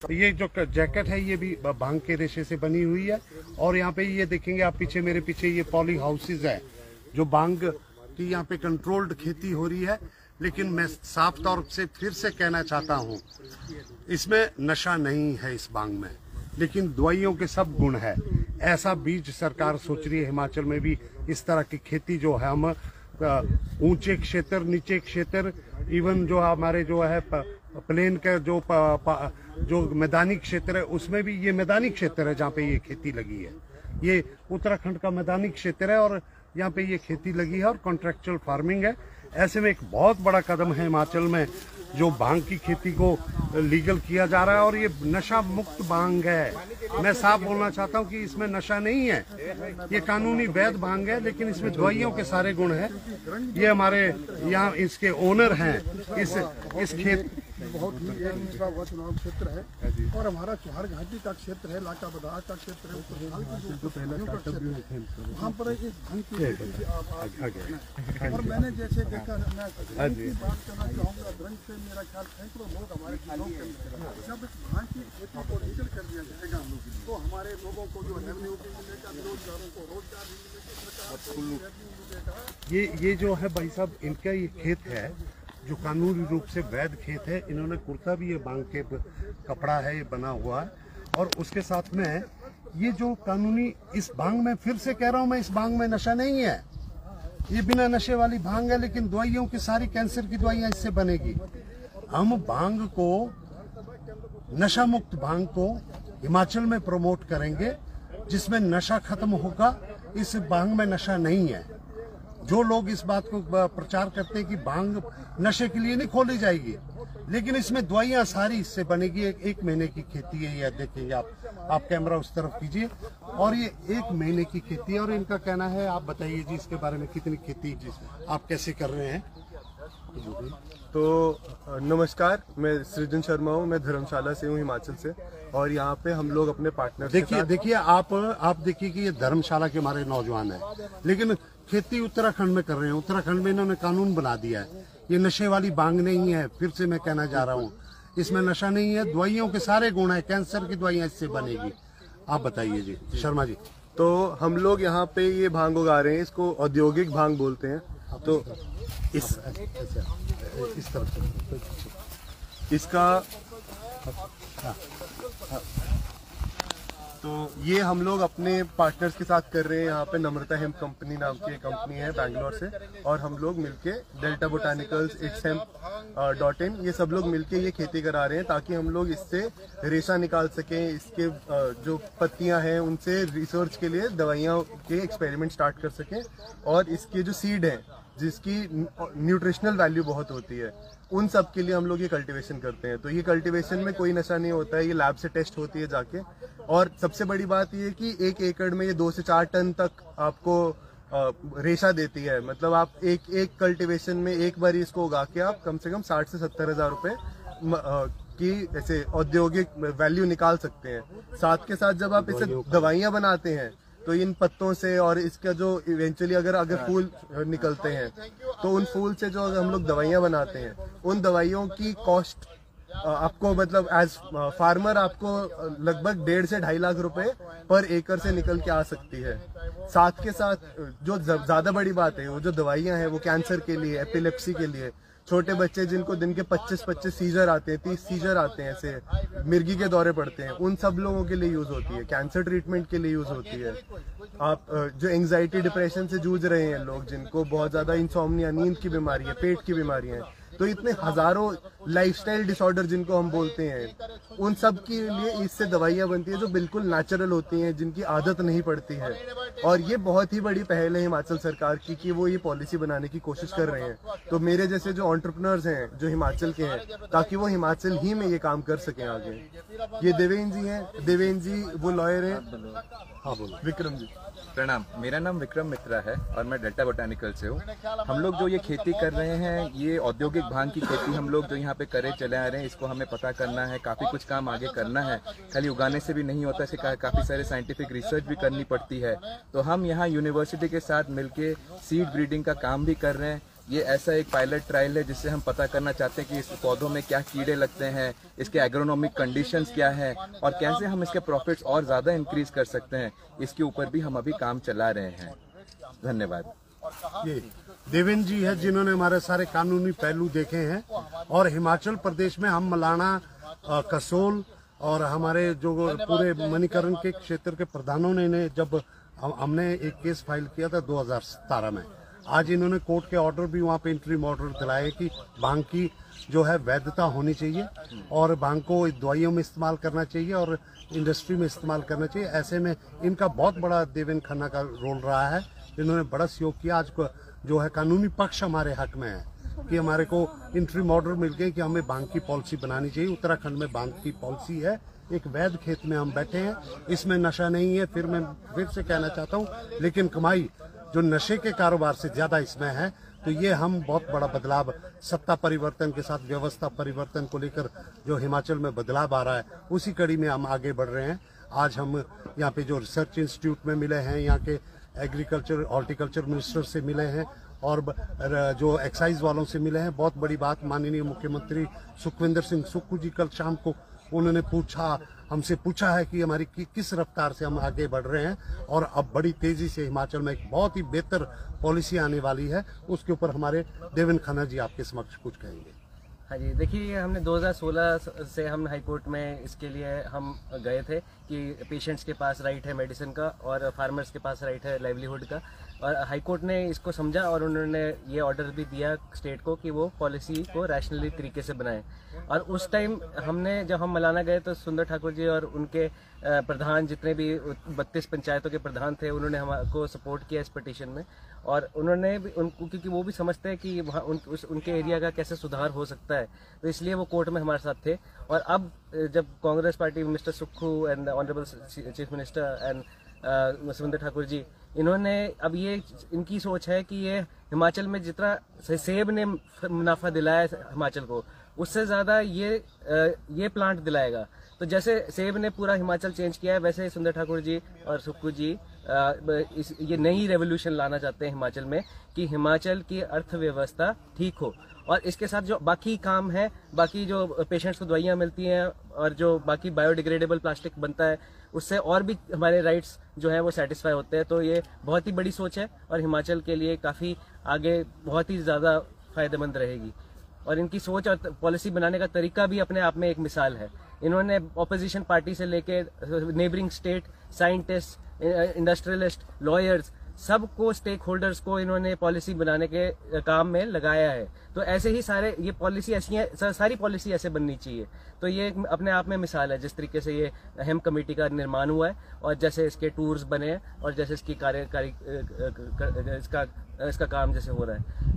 ये जो जैकेट है ये भी भांग के रेशे से बनी हुई है। और यहाँ पे ये देखेंगे आप पीछे, मेरे पीछे ये पॉली हाउसेज है जो भांग की यहाँ पे कंट्रोल्ड खेती हो रही है। लेकिन मैं साफ तौर से फिर से कहना चाहता हूँ, इसमें नशा नहीं है इस भांग में, लेकिन दवाइयों के सब गुण है। ऐसा बीज सरकार सोच रही है हिमाचल में भी इस तरह की खेती जो है, हम ऊंचे क्षेत्र, नीचे क्षेत्र, इवन जो हमारे जो है प्लेन का जो मैदानी क्षेत्र है उसमें भी, ये मैदानी क्षेत्र है जहाँ पे ये खेती लगी है। ये उत्तराखंड का मैदानी क्षेत्र है और यहाँ पे ये खेती लगी है और कॉन्ट्रैक्चुअल फार्मिंग है। ऐसे में एक बहुत बड़ा कदम है हिमाचल में जो भांग की खेती को लीगल किया जा रहा है और ये नशा मुक्त भांग है। मैं साफ बोलना चाहता हूँ कि इसमें नशा नहीं है, ये कानूनी वैध भांग है, लेकिन इसमें दवाइयों के सारे गुण हैं। ये हमारे यहाँ इसके ओनर हैं इस खेत बहुत ही निचला हुआ चुनाव क्षेत्र है और हमारा चौहार घाटी का क्षेत्र है, लाका बदार का क्षेत्र है, वहाँ पर एक धन की और मैंने जैसे देखा, मैं की बात करना चाहूँगा। धन से मेरा ख्याल सैकड़ों लोग हमारे किसानों के जब इस धान की खेती को लीगल कर दिया जाएगा तो हमारे लोगों को जो रेवेन्यू भी मिलेगा, बेरोजगारों को रोजगार भी मिलेगा। ये जो है भाई साहब, इनका ये खेत है जो कानूनी रूप से वैध खेत है। इन्होंने कुर्ता भी ये भांग के कपड़ा है, ये बना हुआ है। और उसके साथ में ये जो कानूनी इस भांग में, फिर से कह रहा हूं मैं, इस भांग में नशा नहीं है, ये बिना नशे वाली भांग है, लेकिन दवाइयों की सारी कैंसर की दवाइयां इससे बनेगी। हम भांग को, नशा मुक्त भांग को हिमाचल में प्रमोट करेंगे जिसमें नशा खत्म होगा। इस भांग में नशा नहीं है। जो लोग इस बात को प्रचार करते हैं कि भांग नशे के लिए नहीं खोली जाएगी, लेकिन इसमें दवाइयां सारी इससे बनेगी। एक महीने की खेती है, यह देखेंगे आप कैमरा उस तरफ कीजिए, और ये 1 महीने की खेती है। और इनका कहना है, आप बताइए जी इसके बारे में, कितनी खेती आप कैसे कर रहे हैं? तो नमस्कार, मैं सृजन शर्मा हूँ, मैं धर्मशाला से हूँ, हिमाचल से। और यहाँ पे हम लोग अपने पार्टनर देखिए आप देखिए कि ये धर्मशाला के हमारे नौजवान हैं, लेकिन खेती उत्तराखंड में कर रहे हैं। उत्तराखंड में इन्होंने कानून बना दिया है, ये नशे वाली भांग नहीं है। फिर से मैं कहना चाह रहा हूँ, इसमें नशा नहीं है, दवाइयों के सारे गुण है, कैंसर की दवाइयाँ इससे बनेगी। आप बताइए जी शर्मा जी। तो हम लोग यहाँ पे ये भांग उगा रहे हैं, इसको औद्योगिक भांग बोलते हैं। तो इस तरफ से इसका तो ये हम लोग अपने पार्टनर्स के साथ कर रहे हैं। यहाँ पे नम्रता हेम्प कंपनी नाम की एक कंपनी है बैंगलोर से, और हम लोग मिलके डेल्टा बोटानिकल्स, itshemp.in, ये सब लोग मिलके ये खेती करा रहे हैं ताकि हम लोग इससे रेशा निकाल सकें। इसके जो पत्तियां हैं उनसे रिसर्च के लिए दवाइयां के एक्सपेरिमेंट स्टार्ट कर सकें, और इसके जो सीड है जिसकी न्यूट्रिशनल वैल्यू बहुत होती है, उन सब के लिए हम लोग ये कल्टीवेशन करते हैं। तो ये कल्टीवेशन में कोई नशा नहीं होता है, ये लैब से टेस्ट होती है जाके। और सबसे बड़ी बात ये है कि 1 एकड़ में ये 2 से 4 टन तक आपको रेशा देती है। मतलब आप एक कल्टीवेशन में एक बार इसको उगा के आप कम से कम 60 से 70 हजार रुपए की ऐसे औद्योगिक वैल्यू निकाल सकते हैं। साथ के साथ जब आप इसे दवाइयां बनाते हैं तो इन पत्तों से, और इसका जो इवेंचुअली अगर फूल निकलते हैं तो उन फूल से जो हम लोग दवाइयां बनाते हैं, उन दवाइयों की कॉस्ट आपको, मतलब एज फार्मर आपको लगभग 1.5 से 2.5 लाख रुपए पर एकड़ से निकल के आ सकती है। साथ के साथ जो ज्यादा बड़ी बात है, वो जो दवाइयां हैं वो कैंसर के लिए, एपिलेप्सी के लिए, छोटे बच्चे जिनको दिन के 25 सीजर आते हैं, 30 सीजर आते हैं, ऐसे मिर्गी के दौरे पड़ते हैं, उन सब लोगों के लिए यूज होती है। कैंसर ट्रीटमेंट के लिए यूज होती है। आप जो एंजाइटी, डिप्रेशन से जूझ रहे हैं लोग, जिनको बहुत ज्यादा इंसोम्निया, नींद की बीमारी है, पेट की बीमारी है, तो इतने हजारों लाइफस्टाइल डिसऑर्डर जिनको हम बोलते हैं, उन सब के लिए इससे दवाइयां बनती है जो बिल्कुल नेचुरल होती हैं, जिनकी आदत नहीं पड़ती है। और ये बहुत ही बड़ी पहल है हिमाचल सरकार की कि वो ये पॉलिसी बनाने की कोशिश कर रहे हैं। तो मेरे जैसे जो एंटरप्रेन्योर्स हैं जो हिमाचल के हैं, ताकि वो हिमाचल ही में ये काम कर सकें आगे। ये देवेंद्र जी हैं, देवेंद्र जी वो लॉयर हैं। हाँ बोलो। विक्रम जी। प्रणाम, मेरा नाम विक्रम मित्रा है और मैं डेल्टा बोटानिकल से हूँ। हम लोग जो ये खेती कर रहे हैं, ये औद्योगिक भांग की खेती हम लोग जो यहाँ पे करे चले आ रहे हैं, इसको हमें पता करना है, काफ़ी कुछ काम आगे करना है। खाली उगाने से भी नहीं होता, इसे काफ़ी सारे साइंटिफिक रिसर्च भी करनी पड़ती है। तो हम यहाँ यूनिवर्सिटी के साथ मिलके सीड ब्रीडिंग का काम भी कर रहे हैं। ये ऐसा एक पायलट ट्रायल है जिससे हम पता करना चाहते हैं कि इस पौधों में क्या कीड़े लगते हैं, इसके एग्रोनॉमिक कंडीशंस क्या है और कैसे हम इसके प्रॉफिट्स और ज़्यादा इंक्रीज कर सकते हैं। इसके ऊपर भी हम अभी काम चला रहे हैं। धन्यवाद। ये देवेंद्र जी है जिन्होंने हमारे सारे कानूनी पहलू देखे हैं, और हिमाचल प्रदेश में हम मलाना, कसोल और हमारे जो पूरे मणिकरण के क्षेत्र के प्रधानों ने जब हमने एक केस फाइल किया था 2017 में, आज इन्होंने कोर्ट के ऑर्डर भी वहाँ पे इंटरिम ऑर्डर दिलाए कि भांग की जो है वैधता होनी चाहिए और भांग को दवाइयों में इस्तेमाल करना चाहिए और इंडस्ट्री में इस्तेमाल करना चाहिए। ऐसे में इनका बहुत बड़ा देवेंद्र खन्ना का रोल रहा है, इन्होंने बड़ा सहयोग किया। आज को जो है कानूनी पक्ष हमारे हक में है कि हमारे को इंटरिम ऑर्डर मिल गए कि हमें भांग की पॉलिसी बनानी चाहिए। उत्तराखंड में भांग की पॉलिसी है, एक वैध खेत में हम बैठे हैं, इसमें नशा नहीं है। फिर मैं फिर से कहना चाहता हूँ, लेकिन कमाई जो नशे के कारोबार से ज्यादा इसमें है। तो ये हम बहुत बड़ा बदलाव सत्ता परिवर्तन के साथ व्यवस्था परिवर्तन को लेकर जो हिमाचल में बदलाव आ रहा है, उसी कड़ी में हम आगे बढ़ रहे हैं। आज हम यहाँ पे जो रिसर्च इंस्टीट्यूट में मिले हैं, यहाँ के एग्रीकल्चर हॉर्टिकल्चर मिनिस्टर से मिले हैं और जो एक्साइज वालों से मिले हैं। बहुत बड़ी बात, माननीय मुख्यमंत्री सुखविंदर सिंह सुक्खू जी कल शाम को उन्होंने हमसे पूछा है कि हमारी किस रफ्तार से हम आगे बढ़ रहे हैं, और अब बड़ी तेजी से हिमाचल में एक बहुत ही बेहतर पॉलिसी आने वाली है। उसके ऊपर हमारे देवेंद्र खन्ना जी आपके समक्ष कुछ कहेंगे। हाँ जी, देखिए हमने 2016 से हम हाई कोर्ट में इसके लिए हम गए थे कि पेशेंट्स के पास राइट है मेडिसिन का और फार्मर्स के पास राइट है लाइवलीहुड का, और हाई कोर्ट ने इसको समझा और उन्होंने ये ऑर्डर भी दिया स्टेट को कि वो पॉलिसी को रैशनली तरीके से बनाएं। और उस टाइम जब हम मलाना गए तो सुंदर ठाकुर जी और उनके प्रधान, जितने भी 32 पंचायतों के प्रधान थे, उन्होंने हमको सपोर्ट किया इस पिटीशन में। और उन्होंने भी क्योंकि वो भी समझते हैं कि वहाँ उनके एरिया का कैसे सुधार हो सकता है, तो इसलिए वो कोर्ट में हमारे साथ थे। और अब जब Congress party mister Sukhu and honourable chief minister and सुंदर ठाकुर जी, इन्होंने अब ये इनकी सोच है कि ये हिमाचल में जितना सेब ने मुनाफा दिलाया हिमाचल को, उससे ज़्यादा ये प्लांट दिलाएगा। तो जैसे सेब ने पूरा हिमाचल चेंज किया है, वैसे सुंदर ठाकुर जी और सुक्खू जी ये नई रेवोल्यूशन लाना चाहते हैं हिमाचल में कि हिमाचल की अर्थव्यवस्था ठीक हो। और इसके साथ जो बाकी काम है, बाकी जो पेशेंट्स को दवाइयाँ मिलती हैं और जो बाकी बायोडिग्रेडेबल प्लास्टिक बनता है, उससे और भी हमारे राइट्स जो है वो सेटिस्फाई होते हैं। तो ये बहुत ही बड़ी सोच है और हिमाचल के लिए काफ़ी आगे बहुत ही ज़्यादा फायदेमंद रहेगी। और इनकी सोच और पॉलिसी बनाने का तरीका भी अपने आप में एक मिसाल है। इन्होंने ऑपोजिशन पार्टी से लेके neighbouring state, scientist, industrialist, lawyers, सबको स्टेक होल्डर्स को इन्होंने पॉलिसी बनाने के काम में लगाया है। तो ऐसे ही सारे ये पॉलिसी ऐसी है, सारी पॉलिसी ऐसे बननी चाहिए। तो ये अपने आप में मिसाल है जिस तरीके से ये अहम कमेटी का निर्माण हुआ है और जैसे इसके टूर्स बने हैं और जैसे इसकी इसका काम जैसे हो रहा है।